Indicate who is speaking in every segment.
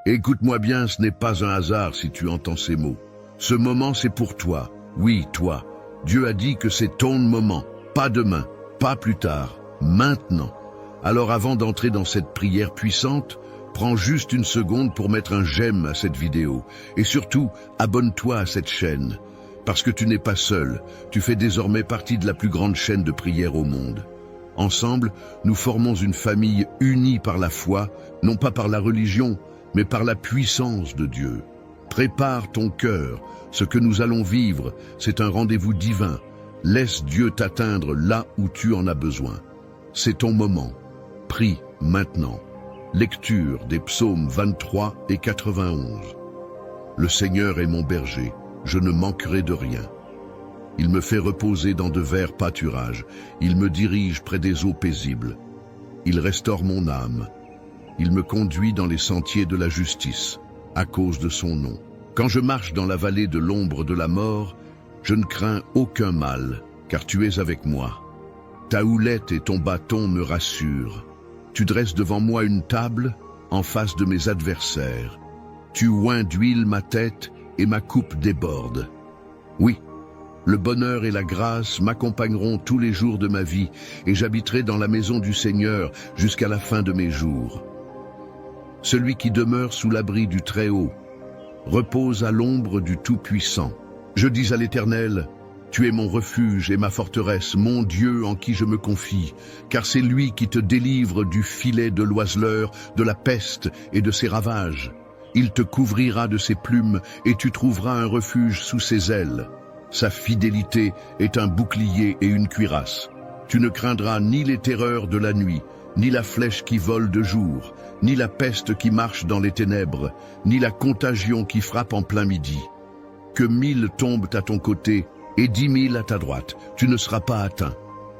Speaker 1: Écoute-moi bien, ce n'est pas un hasard si tu entends ces mots. Ce moment, c'est pour toi. Oui, toi. Dieu a dit que c'est ton moment. Pas demain, pas plus tard, maintenant. Alors avant d'entrer dans cette prière puissante, prends juste une seconde pour mettre un j'aime à cette vidéo. Et surtout, abonne-toi à cette chaîne. Parce que tu n'es pas seul, tu fais désormais partie de la plus grande chaîne de prière au monde. Ensemble, nous formons une famille unie par la foi, non pas par la religion, mais par la puissance de Dieu. Prépare ton cœur, ce que nous allons vivre, c'est un rendez-vous divin. Laisse Dieu t'atteindre là où tu en as besoin. C'est ton moment. Prie maintenant. Lecture des psaumes 23 et 91. Le Seigneur est mon berger, je ne manquerai de rien. Il me fait reposer dans de verts pâturages, il me dirige près des eaux paisibles. Il restaure mon âme. Il me conduit dans les sentiers de la justice, à cause de son nom. Quand je marche dans la vallée de l'ombre de la mort, je ne crains aucun mal, car tu es avec moi. Ta houlette et ton bâton me rassurent. Tu dresses devant moi une table en face de mes adversaires. Tu oins d'huile ma tête et ma coupe déborde. Oui, le bonheur et la grâce m'accompagneront tous les jours de ma vie et j'habiterai dans la maison du Seigneur jusqu'à la fin de mes jours. Celui qui demeure sous l'abri du Très-Haut repose à l'ombre du Tout-Puissant. Je dis à l'Éternel, tu es mon refuge et ma forteresse, mon Dieu en qui je me confie, car c'est lui qui te délivre du filet de l'oiseleur, de la peste et de ses ravages. Il te couvrira de ses plumes et tu trouveras un refuge sous ses ailes. Sa fidélité est un bouclier et une cuirasse. Tu ne craindras ni les terreurs de la nuit, ni la flèche qui vole de jour, ni la peste qui marche dans les ténèbres, ni la contagion qui frappe en plein midi. Que 1000 tombent à ton côté et 10 000 à ta droite, tu ne seras pas atteint.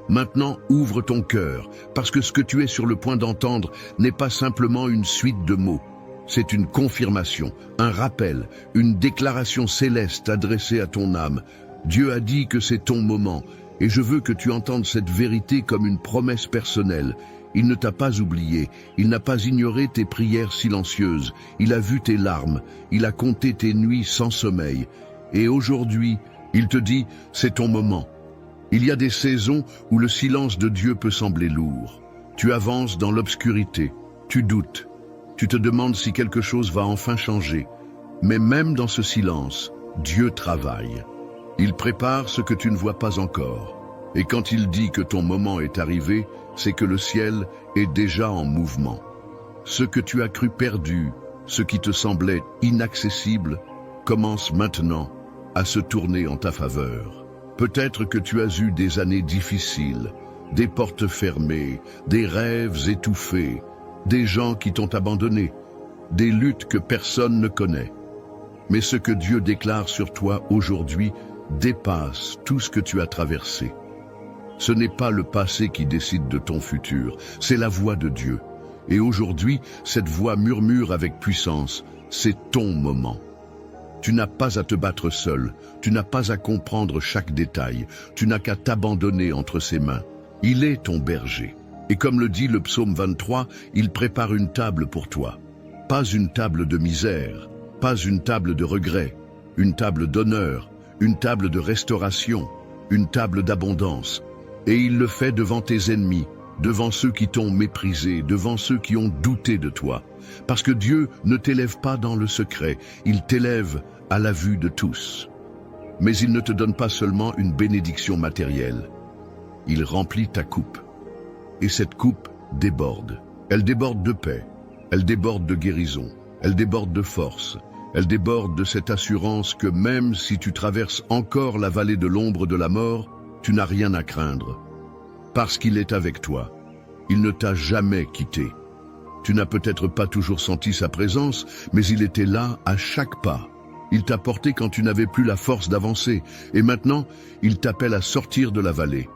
Speaker 1: Maintenant, ouvre ton cœur, parce que ce que tu es sur le point d'entendre n'est pas simplement une suite de mots. C'est une confirmation, un rappel, une déclaration céleste adressée à ton âme. Dieu a dit que c'est ton moment, et je veux que tu entendes cette vérité comme une promesse personnelle. Il ne t'a pas oublié, il n'a pas ignoré tes prières silencieuses, il a vu tes larmes, il a compté tes nuits sans sommeil. Et aujourd'hui, il te dit, c'est ton moment. Il y a des saisons où le silence de Dieu peut sembler lourd. Tu avances dans l'obscurité, tu doutes, tu te demandes si quelque chose va enfin changer. Mais même dans ce silence, Dieu travaille. Il prépare ce que tu ne vois pas encore. Et quand il dit que ton moment est arrivé, c'est que le ciel est déjà en mouvement. Ce que tu as cru perdu, ce qui te semblait inaccessible, commence maintenant à se tourner en ta faveur. Peut-être que tu as eu des années difficiles, des portes fermées, des rêves étouffés, des gens qui t'ont abandonné, des luttes que personne ne connaît. Mais ce que Dieu déclare sur toi aujourd'hui dépasse tout ce que tu as traversé. Ce n'est pas le passé qui décide de ton futur, c'est la voix de Dieu. Et aujourd'hui, cette voix murmure avec puissance, c'est ton moment. Tu n'as pas à te battre seul, tu n'as pas à comprendre chaque détail, tu n'as qu'à t'abandonner entre ses mains. Il est ton berger. Et comme le dit le psaume 23, il prépare une table pour toi. Pas une table de misère, pas une table de regret, une table d'honneur, une table de restauration, une table d'abondance. Et il le fait devant tes ennemis, devant ceux qui t'ont méprisé, devant ceux qui ont douté de toi. Parce que Dieu ne t'élève pas dans le secret, il t'élève à la vue de tous. Mais il ne te donne pas seulement une bénédiction matérielle. Il remplit ta coupe. Et cette coupe déborde. Elle déborde de paix, elle déborde de guérison, elle déborde de force, elle déborde de cette assurance que même si tu traverses encore la vallée de l'ombre de la mort, tu n'as rien à craindre. Parce qu'il est avec toi, il ne t'a jamais quitté. Tu n'as peut-être pas toujours senti sa présence, mais il était là à chaque pas. Il t'a porté quand tu n'avais plus la force d'avancer, et maintenant, il t'appelle à sortir de la vallée.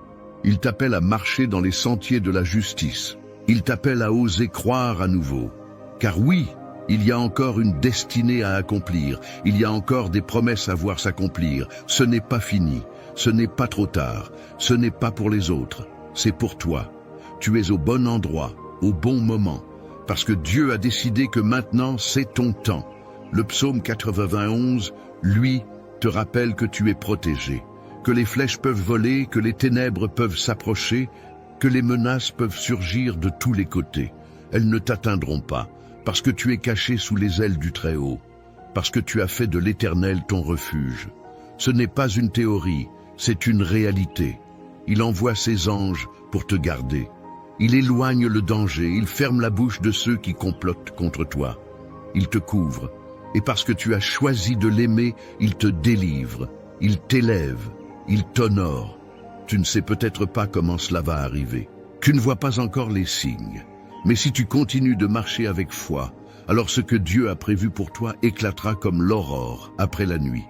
Speaker 1: Il t'appelle à marcher dans les sentiers de la justice. Il t'appelle à oser croire à nouveau. Car oui, il y a encore une destinée à accomplir. Il y a encore des promesses à voir s'accomplir. Ce n'est pas fini. Ce n'est pas trop tard. Ce n'est pas pour les autres. C'est pour toi. Tu es au bon endroit, au bon moment. parce que Dieu a décidé que maintenant c'est ton temps. Le psaume 91, lui, te rappelle que tu es protégé, que les flèches peuvent voler, que les ténèbres peuvent s'approcher, que les menaces peuvent surgir de tous les côtés. Elles ne t'atteindront pas, parce que tu es caché sous les ailes du Très-Haut, parce que tu as fait de l'Éternel ton refuge. Ce n'est pas une théorie, c'est une réalité. Il envoie ses anges pour te garder. Il éloigne le danger, il ferme la bouche de ceux qui complotent contre toi. Il te couvre, et parce que tu as choisi de l'aimer, il te délivre, il t'élève, il t'honore. Tu ne sais peut-être pas comment cela va arriver. Tu ne vois pas encore les signes. Mais si tu continues de marcher avec foi, alors ce que Dieu a prévu pour toi éclatera comme l'aurore après la nuit.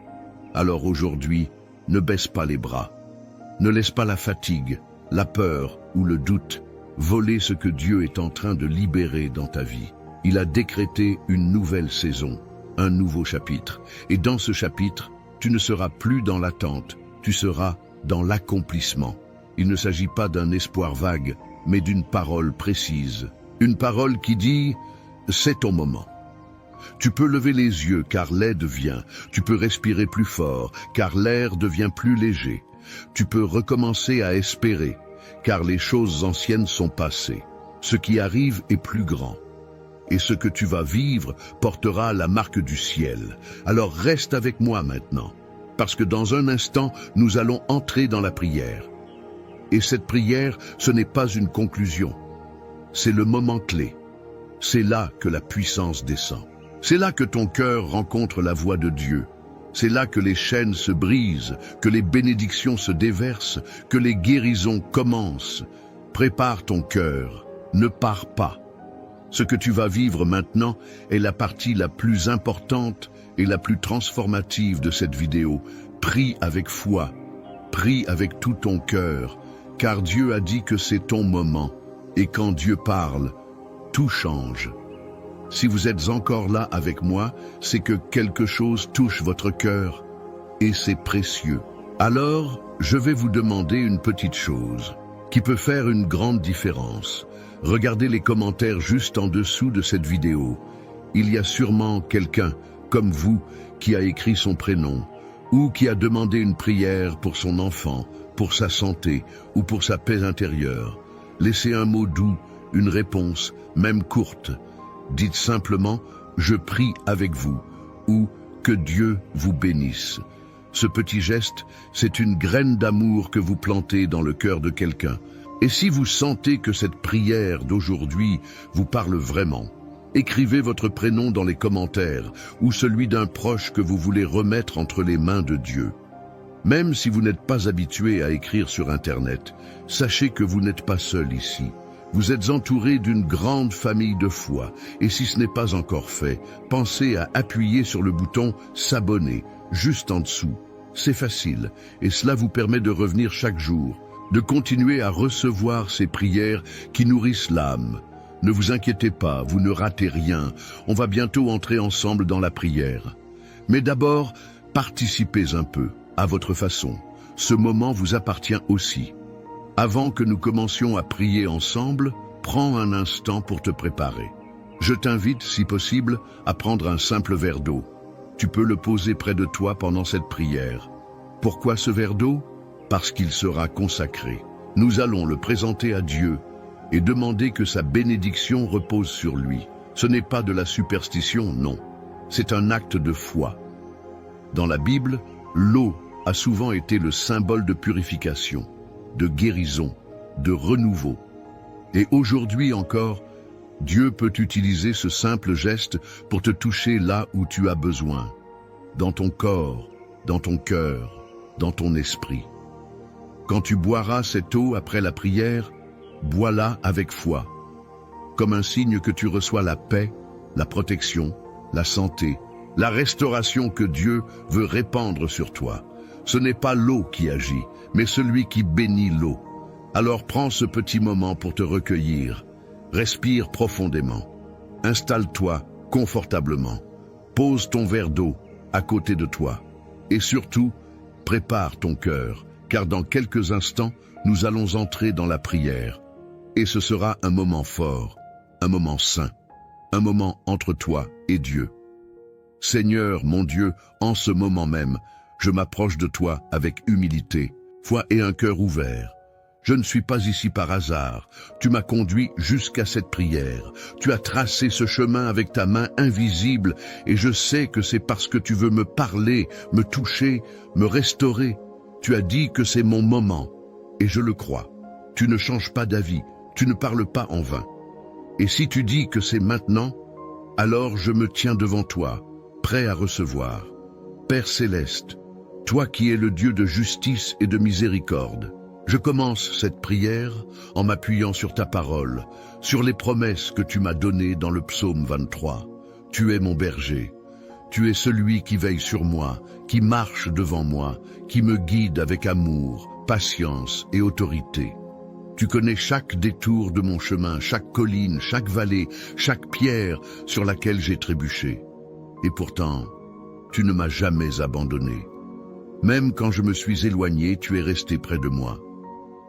Speaker 1: Alors aujourd'hui, ne baisse pas les bras. Ne laisse pas la fatigue, la peur ou le doute voler ce que Dieu est en train de libérer dans ta vie. Il a décrété une nouvelle saison, un nouveau chapitre. Et dans ce chapitre, tu ne seras plus dans l'attente, tu seras dans l'accomplissement. Il ne s'agit pas d'un espoir vague, mais d'une parole précise. Une parole qui dit « c'est ton moment ». Tu peux lever les yeux car l'aide vient. Tu peux respirer plus fort car l'air devient plus léger. Tu peux recommencer à espérer car les choses anciennes sont passées. Ce qui arrive est plus grand. Et ce que tu vas vivre portera la marque du ciel. Alors reste avec moi maintenant, parce que dans un instant, nous allons entrer dans la prière. Et cette prière, ce n'est pas une conclusion. C'est le moment clé. C'est là que la puissance descend. C'est là que ton cœur rencontre la voix de Dieu. C'est là que les chaînes se brisent, que les bénédictions se déversent, que les guérisons commencent. Prépare ton cœur, ne pars pas. Ce que tu vas vivre maintenant est la partie la plus importante et la plus transformative de cette vidéo. Prie avec foi, prie avec tout ton cœur, car Dieu a dit que c'est ton moment. Et quand Dieu parle, tout change. Si vous êtes encore là avec moi, c'est que quelque chose touche votre cœur, et c'est précieux. Alors, je vais vous demander une petite chose, qui peut faire une grande différence. Regardez les commentaires juste en dessous de cette vidéo. Il y a sûrement quelqu'un, comme vous, qui a écrit son prénom, ou qui a demandé une prière pour son enfant, pour sa santé, ou pour sa paix intérieure. Laissez un mot doux, une réponse, même courte. Dites simplement « Je prie avec vous » ou « Que Dieu vous bénisse ». Ce petit geste, c'est une graine d'amour que vous plantez dans le cœur de quelqu'un. Et si vous sentez que cette prière d'aujourd'hui vous parle vraiment, écrivez votre prénom dans les commentaires ou celui d'un proche que vous voulez remettre entre les mains de Dieu. Même si vous n'êtes pas habitué à écrire sur Internet, sachez que vous n'êtes pas seul ici. Vous êtes entouré d'une grande famille de foi, et si ce n'est pas encore fait, pensez à appuyer sur le bouton « S'abonner » juste en dessous. C'est facile, et cela vous permet de revenir chaque jour, de continuer à recevoir ces prières qui nourrissent l'âme. Ne vous inquiétez pas, vous ne ratez rien, on va bientôt entrer ensemble dans la prière. Mais d'abord, participez un peu, à votre façon. Ce moment vous appartient aussi. Avant que nous commencions à prier ensemble, prends un instant pour te préparer. Je t'invite, si possible, à prendre un simple verre d'eau. Tu peux le poser près de toi pendant cette prière. Pourquoi ce verre d'eau? Parce qu'il sera consacré. Nous allons le présenter à Dieu et demander que sa bénédiction repose sur lui. Ce n'est pas de la superstition, non. C'est un acte de foi. Dans la Bible, l'eau a souvent été le symbole de purification, de guérison, de renouveau. Et aujourd'hui encore, Dieu peut utiliser ce simple geste pour te toucher là où tu as besoin, dans ton corps, dans ton cœur, dans ton esprit. Quand tu boiras cette eau après la prière, bois-la avec foi, comme un signe que tu reçois la paix, la protection, la santé, la restauration que Dieu veut répandre sur toi. Ce n'est pas l'eau qui agit, mais celui qui bénit l'eau. Alors prends ce petit moment pour te recueillir. Respire profondément. Installe-toi confortablement. Pose ton verre d'eau à côté de toi. Et surtout, prépare ton cœur, car dans quelques instants, nous allons entrer dans la prière. Et ce sera un moment fort, un moment saint. un moment entre toi et Dieu. Seigneur, mon Dieu, en ce moment même, je m'approche de toi avec humilité, foi et un cœur ouvert. Je ne suis pas ici par hasard. Tu m'as conduit jusqu'à cette prière. Tu as tracé ce chemin avec ta main invisible et je sais que c'est parce que tu veux me parler, me toucher, me restaurer. Tu as dit que c'est mon moment et je le crois. Tu ne changes pas d'avis, tu ne parles pas en vain. Et si tu dis que c'est maintenant, alors je me tiens devant toi, prêt à recevoir. Père céleste, toi qui es le Dieu de justice et de miséricorde, je commence cette prière en m'appuyant sur ta parole, sur les promesses que tu m'as données dans le psaume 23. Tu es mon berger. Tu es celui qui veille sur moi, qui marche devant moi, qui me guide avec amour, patience et autorité. Tu connais chaque détour de mon chemin, chaque colline, chaque vallée, chaque pierre sur laquelle j'ai trébuché. Et pourtant, tu ne m'as jamais abandonné. Même quand je me suis éloigné, tu es resté près de moi.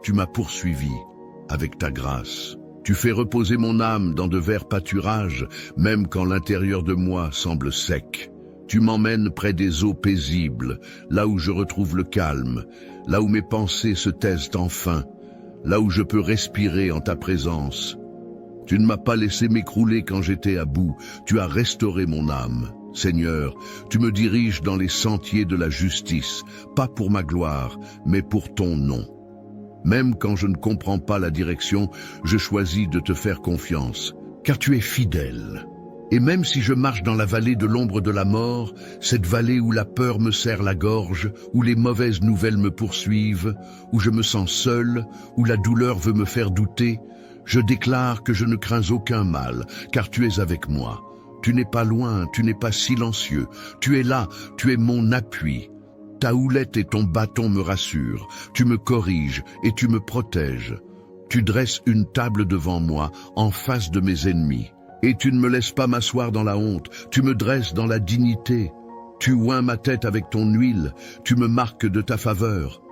Speaker 1: Tu m'as poursuivi avec ta grâce. Tu fais reposer mon âme dans de verts pâturages, même quand l'intérieur de moi semble sec. Tu m'emmènes près des eaux paisibles, là où je retrouve le calme, là où mes pensées se taisent enfin, là où je peux respirer en ta présence. Tu ne m'as pas laissé m'écrouler quand j'étais à bout, tu as restauré mon âme. Seigneur, tu me diriges dans les sentiers de la justice, pas pour ma gloire, mais pour ton nom. Même quand je ne comprends pas la direction, je choisis de te faire confiance, car tu es fidèle. Et même si je marche dans la vallée de l'ombre de la mort, cette vallée où la peur me serre la gorge, où les mauvaises nouvelles me poursuivent, où je me sens seul, où la douleur veut me faire douter, je déclare que je ne crains aucun mal, car tu es avec moi. Tu n'es pas loin, tu n'es pas silencieux, tu es là, tu es mon appui. Ta houlette et ton bâton me rassurent, tu me corriges et tu me protèges. Tu dresses une table devant moi, en face de mes ennemis. Et tu ne me laisses pas m'asseoir dans la honte, tu me dresses dans la dignité. Tu oins ma tête avec ton huile, tu me marques de ta faveur.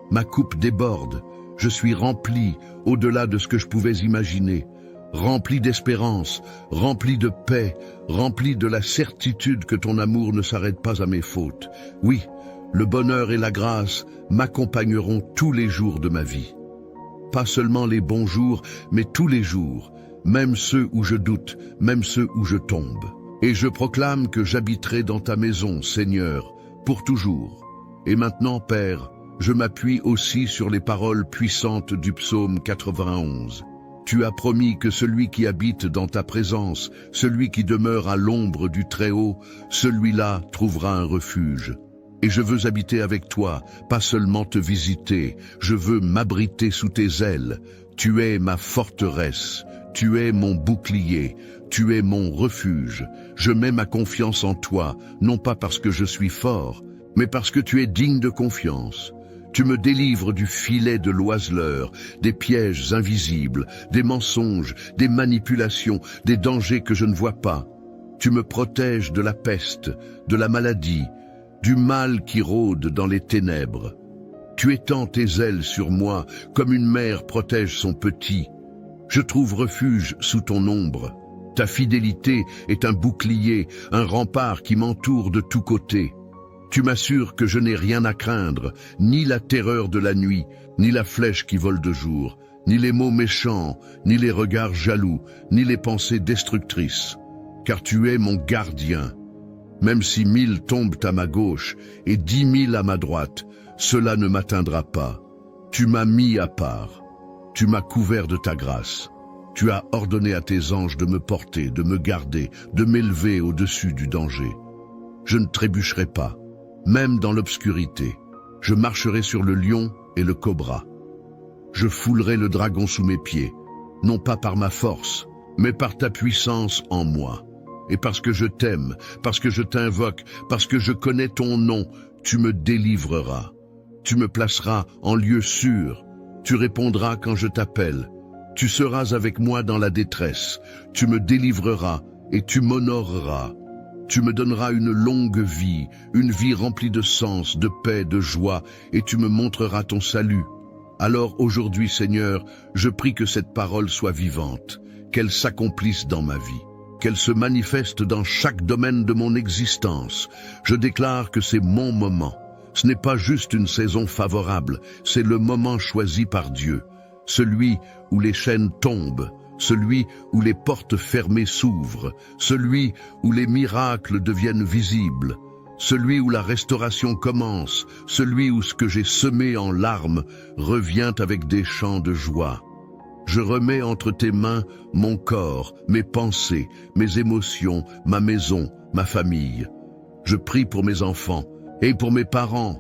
Speaker 1: Ma coupe déborde, je suis rempli au-delà de ce que je pouvais imaginer. Rempli d'espérance, rempli de paix, rempli de la certitude que ton amour ne s'arrête pas à mes fautes. Oui, le bonheur et la grâce m'accompagneront tous les jours de ma vie. Pas seulement les bons jours, mais tous les jours, même ceux où je doute, même ceux où je tombe. Et je proclame que j'habiterai dans ta maison, Seigneur, pour toujours. Et maintenant, Père, je m'appuie aussi sur les paroles puissantes du psaume 91. Tu as promis que celui qui habite dans ta présence, celui qui demeure à l'ombre du Très-Haut, celui-là trouvera un refuge. Et je veux habiter avec toi, pas seulement te visiter, je veux m'abriter sous tes ailes. Tu es ma forteresse, tu es mon bouclier, tu es mon refuge. Je mets ma confiance en toi, non pas parce que je suis fort, mais parce que tu es digne de confiance. Tu me délivres du filet de l'oiseleur, des pièges invisibles, des mensonges, des manipulations, des dangers que je ne vois pas. Tu me protèges de la peste, de la maladie, du mal qui rôde dans les ténèbres. Tu étends tes ailes sur moi comme une mère protège son petit. Je trouve refuge sous ton ombre. Ta fidélité est un bouclier, un rempart qui m'entoure de tous côtés. Tu m'assures que je n'ai rien à craindre, ni la terreur de la nuit, ni la flèche qui vole de jour, ni les mots méchants, ni les regards jaloux, ni les pensées destructrices. Car tu es mon gardien. Même si 1000 tombent à ma gauche et 10 000 à ma droite, cela ne m'atteindra pas. Tu m'as mis à part. Tu m'as couvert de ta grâce. Tu as ordonné à tes anges de me porter, de me garder, de m'élever au-dessus du danger. Je ne trébucherai pas. Même dans l'obscurité, je marcherai sur le lion et le cobra. Je foulerai le dragon sous mes pieds, non pas par ma force, mais par ta puissance en moi. Et parce que je t'aime, parce que je t'invoque, parce que je connais ton nom, tu me délivreras. Tu me placeras en lieu sûr. Tu répondras quand je t'appelle. Tu seras avec moi dans la détresse. Tu me délivreras et tu m'honoreras. Tu me donneras une longue vie, une vie remplie de sens, de paix, de joie, et tu me montreras ton salut. Alors aujourd'hui, Seigneur, je prie que cette parole soit vivante, qu'elle s'accomplisse dans ma vie, qu'elle se manifeste dans chaque domaine de mon existence. Je déclare que c'est mon moment. Ce n'est pas juste une saison favorable, c'est le moment choisi par Dieu. Celui où les chaînes tombent, celui où les portes fermées s'ouvrent, celui où les miracles deviennent visibles, celui où la restauration commence, celui où ce que j'ai semé en larmes revient avec des chants de joie. Je remets entre tes mains mon corps, mes pensées, mes émotions, ma maison, ma famille. Je prie pour mes enfants et pour mes parents,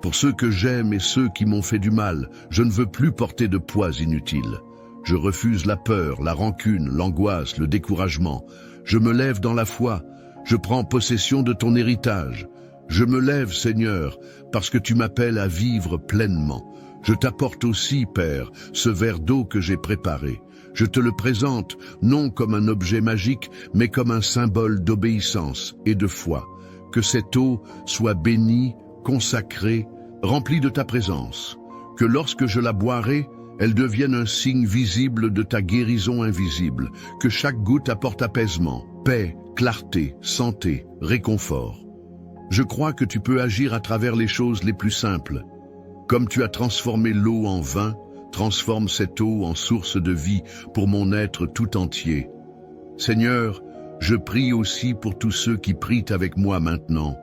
Speaker 1: pour ceux que j'aime et ceux qui m'ont fait du mal. Je ne veux plus porter de poids inutiles. Je refuse la peur, la rancune, l'angoisse, le découragement. Je me lève dans la foi. Je prends possession de ton héritage. Je me lève, Seigneur, parce que tu m'appelles à vivre pleinement. Je t'apporte aussi, Père, ce verre d'eau que j'ai préparé. Je te le présente, non comme un objet magique, mais comme un symbole d'obéissance et de foi. Que cette eau soit bénie, consacrée, remplie de ta présence. Que lorsque je la boirai, elle devienne un signe visible de ta guérison invisible. Que chaque goutte apporte apaisement, paix, clarté, santé, réconfort. Je crois que tu peux agir à travers les choses les plus simples. Comme tu as transformé l'eau en vin, transforme cette eau en source de vie pour mon être tout entier. Seigneur, je prie aussi pour tous ceux qui prient avec moi maintenant,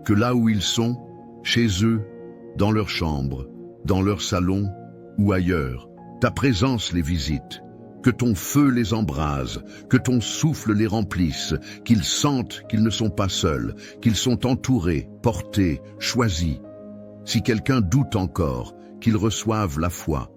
Speaker 1: que là où ils sont, chez eux, dans leur chambre, dans leur salon ou ailleurs, ta présence les visite, que ton feu les embrase, que ton souffle les remplisse, qu'ils sentent qu'ils ne sont pas seuls, qu'ils sont entourés, portés, choisis. Si quelqu'un doute encore, qu'il reçoive la foi.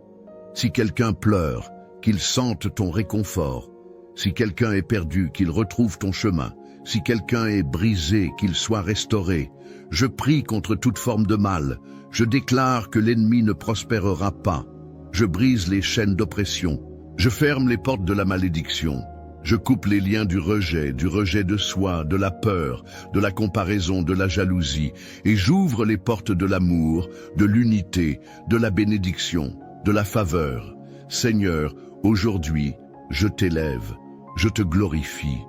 Speaker 1: Si quelqu'un pleure, qu'il sente ton réconfort. Si quelqu'un est perdu, qu'il retrouve ton chemin. Si quelqu'un est brisé, qu'il soit restauré. Je prie contre toute forme de mal. Je déclare que l'ennemi ne prospérera pas. Je brise les chaînes d'oppression. Je ferme les portes de la malédiction. Je coupe les liens du rejet de soi, de la peur, de la comparaison, de la jalousie, et j'ouvre les portes de l'amour, de l'unité, de la bénédiction, de la faveur. Seigneur, aujourd'hui, je t'élève, je te glorifie.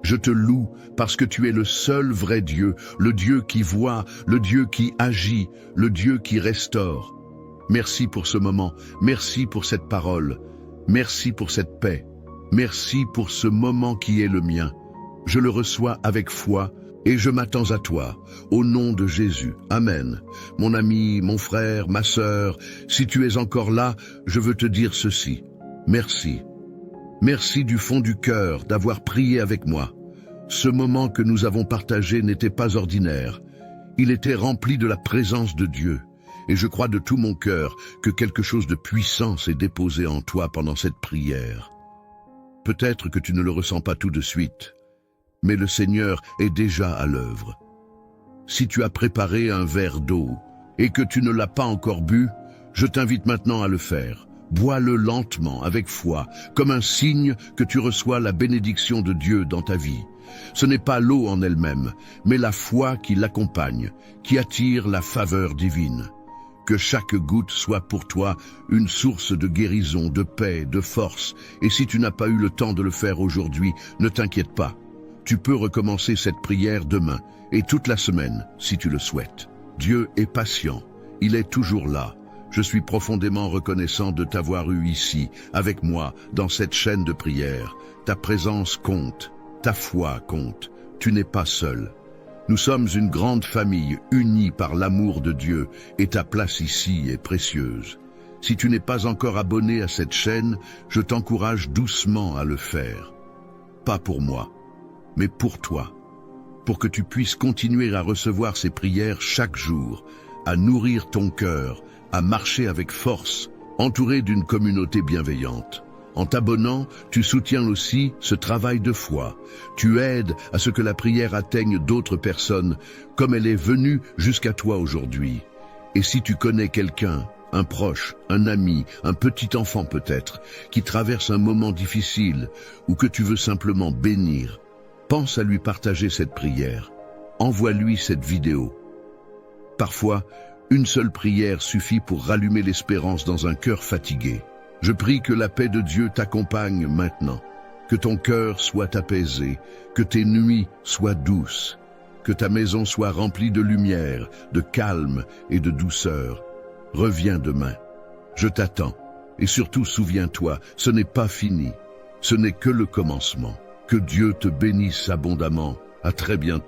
Speaker 1: Je te loue parce que tu es le seul vrai Dieu, le Dieu qui voit, le Dieu qui agit, le Dieu qui restaure. Merci pour ce moment, merci pour cette parole, merci pour cette paix. Merci pour ce moment qui est le mien. Je le reçois avec foi et je m'attends à toi. Au nom de Jésus. Amen. Mon ami, mon frère, ma sœur, si tu es encore là, je veux te dire ceci. Merci. Merci du fond du cœur d'avoir prié avec moi. Ce moment que nous avons partagé n'était pas ordinaire. Il était rempli de la présence de Dieu. Et je crois de tout mon cœur que quelque chose de puissant s'est déposé en toi pendant cette prière. Peut-être que tu ne le ressens pas tout de suite, mais le Seigneur est déjà à l'œuvre. Si tu as préparé un verre d'eau et que tu ne l'as pas encore bu, je t'invite maintenant à le faire. Bois-le lentement, avec foi, comme un signe que tu reçois la bénédiction de Dieu dans ta vie. Ce n'est pas l'eau en elle-même, mais la foi qui l'accompagne, qui attire la faveur divine. Que chaque goutte soit pour toi une source de guérison, de paix, de force. Et si tu n'as pas eu le temps de le faire aujourd'hui, ne t'inquiète pas. Tu peux recommencer cette prière demain et toute la semaine, si tu le souhaites. Dieu est patient. Il est toujours là. Je suis profondément reconnaissant de t'avoir eu ici, avec moi, dans cette chaîne de prière. Ta présence compte. Ta foi compte. Tu n'es pas seul. Nous sommes une grande famille, unie par l'amour de Dieu, et ta place ici est précieuse. Si tu n'es pas encore abonné à cette chaîne, je t'encourage doucement à le faire. Pas pour moi, mais pour toi, pour que tu puisses continuer à recevoir ces prières chaque jour, à nourrir ton cœur, à marcher avec force, entouré d'une communauté bienveillante. En t'abonnant, tu soutiens aussi ce travail de foi. Tu aides à ce que la prière atteigne d'autres personnes, comme elle est venue jusqu'à toi aujourd'hui. Et si tu connais quelqu'un, un proche, un ami, un petit enfant peut-être, qui traverse un moment difficile ou que tu veux simplement bénir, pense à lui partager cette prière. Envoie-lui cette vidéo. Parfois, une seule prière suffit pour rallumer l'espérance dans un cœur fatigué. Je prie que la paix de Dieu t'accompagne maintenant, que ton cœur soit apaisé, que tes nuits soient douces, que ta maison soit remplie de lumière, de calme et de douceur. Reviens demain. Je t'attends. Et surtout, souviens-toi, ce n'est pas fini. Ce n'est que le commencement. Que Dieu te bénisse abondamment. À très bientôt.